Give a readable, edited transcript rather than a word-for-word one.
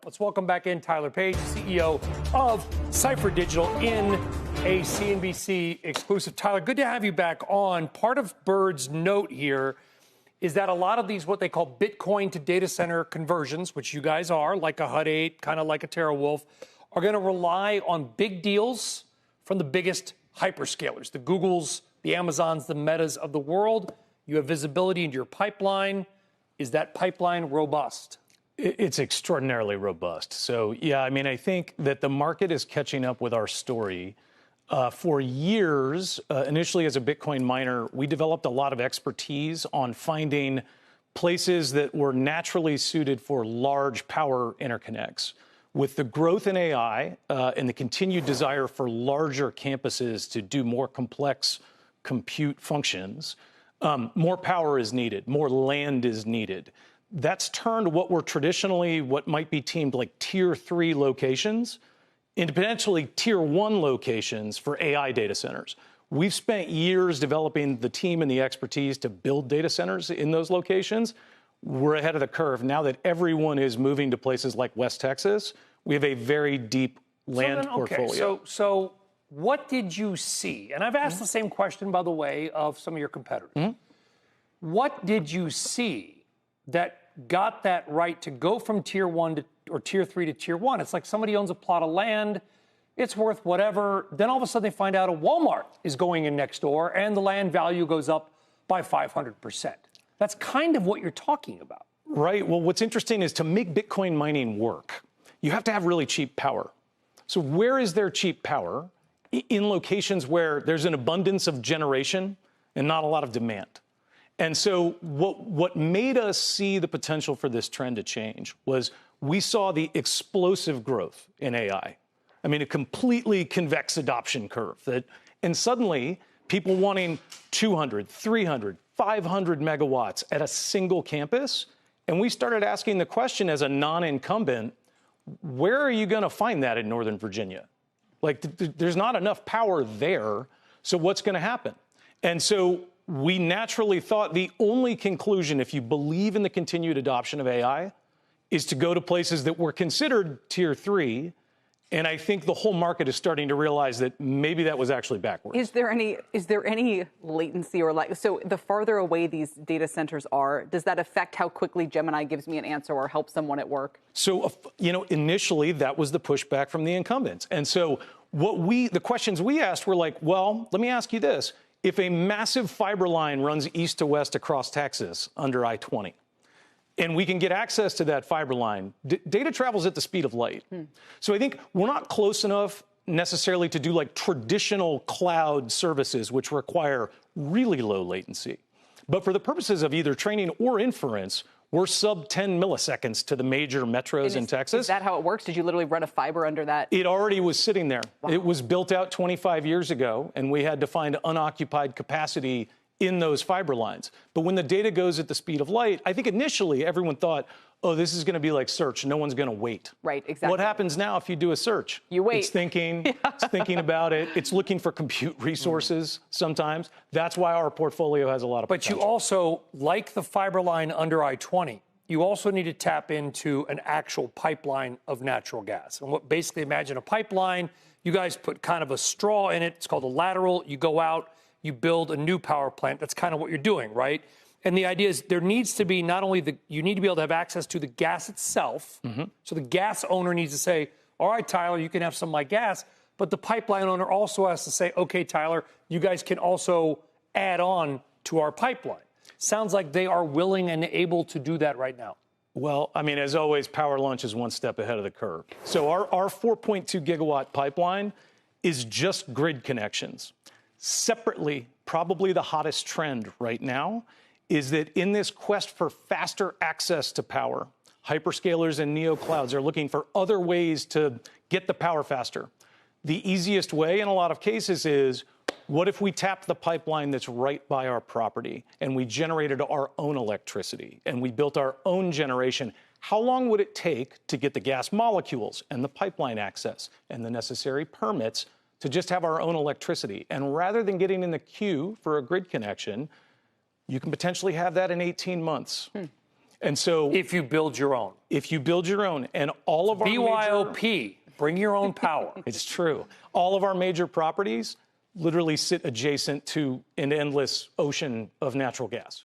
Let's welcome back in Tyler Page, CEO of Cipher Digital, in a CNBC exclusive. Tyler, good to have you back on. Part of Bird's note here is that a lot of these, what they call Bitcoin to data center conversions, which you guys are, like a Hut 8, kind of like a TeraWulf, are going to rely on big deals from the biggest hyperscalers, the Googles, the Amazons, the Metas of the world. You have visibility into your pipeline. Is that pipeline robust? It's extraordinarily robust. So, yeah, I mean, I think that the market is catching up with our story. For years, initially as a Bitcoin miner, we developed a lot of expertise on finding places that were naturally suited for large power interconnects. With the growth in AI and the continued desire for larger campuses to do more complex compute functions, more power is needed, more land is needed. That's turned what were traditionally what might be deemed like tier 3 locations into potentially tier 1 locations for AI data centers. We've spent years developing the team and the expertise to build data centers in those locations. We're ahead of the curve. Now that everyone is moving to places like West Texas, we have a very deep land portfolio. So what did you see? And I've asked the same question, by the way, of some of your competitors. What did you see that got that right to go from tier 1 to, or tier 3 to tier 1? It's like somebody owns a plot of land, it's worth whatever. Then all of a sudden they find out a Walmart is going in next door and the land value goes up by 500%. That's kind of what you're talking about. Right. Well, what's interesting is to make Bitcoin mining work, you have to have really cheap power. So where is there cheap power? In locations where there's an abundance of generation and not a lot of demand. And so what made us see the potential for this trend to change was we saw the explosive growth in AI. I mean, a completely convex adoption curve. And suddenly, people wanting 200, 300, 500 megawatts at a single campus. And we started asking the question as a non-incumbent, where are you going to find that in Northern Virginia? Like, there's not enough power there, so what's going to happen? And so we naturally thought the only conclusion, if you believe in the continued adoption of AI, is to go to places that were considered tier 3. And I think the whole market is starting to realize that maybe that was actually backwards. Is there any latency or so the farther away these data centers are, does that affect how quickly Gemini gives me an answer or helps someone at work? So, initially that was the pushback from the incumbents. And so the questions we asked were like, well, let me ask you this. If a massive fiber line runs east to west across Texas under I-20, and we can get access to that fiber line, data travels at the speed of light. So I think we're not close enough necessarily to do like traditional cloud services, which require really low latency. But for the purposes of either training or inference, we're sub 10 milliseconds to the major metros in Texas. Is that how it works? Did you literally run a fiber under that? It already was sitting there. Wow. It was built out 25 years ago, and we had to find unoccupied capacity in those fiber lines. But when the data goes at the speed of light, I think initially everyone thought, oh, this is going to be like search. No one's going to wait. Right, exactly. What happens now if you do a search? You wait. It's thinking, it's thinking about it. It's looking for compute resources sometimes. That's why our portfolio has a lot of potential. But you also, like the fiber line under I-20, you also need to tap into an actual pipeline of natural gas. And basically imagine a pipeline, you guys put kind of a straw in it. It's called a lateral. You go out, you build a new power plant. That's kind of what you're doing, right? And the idea is there needs to be not only you need to be able to have access to the gas itself. So the gas owner needs to say, all right, Tyler, you can have some of my gas. But the pipeline owner also has to say, okay, Tyler, you guys can also add on to our pipeline. Sounds like they are willing and able to do that right now. Well, I mean, as always, power launch is one step ahead of the curve. So our 4.2 gigawatt pipeline is just grid connections. Separately, probably the hottest trend right now is that in this quest for faster access to power, hyperscalers and neoclouds are looking for other ways to get the power faster. The easiest way in a lot of cases is, what if we tapped the pipeline that's right by our property and we generated our own electricity and we built our own generation? How long would it take to get the gas molecules and the pipeline access and the necessary permits to just have our own electricity? And rather than getting in the queue for a grid connection, you can potentially have that in 18 months. And so if you build your own. If you build your own, and all of our BYOP, bring your own power. It's true. All of our major properties literally sit adjacent to an endless ocean of natural gas.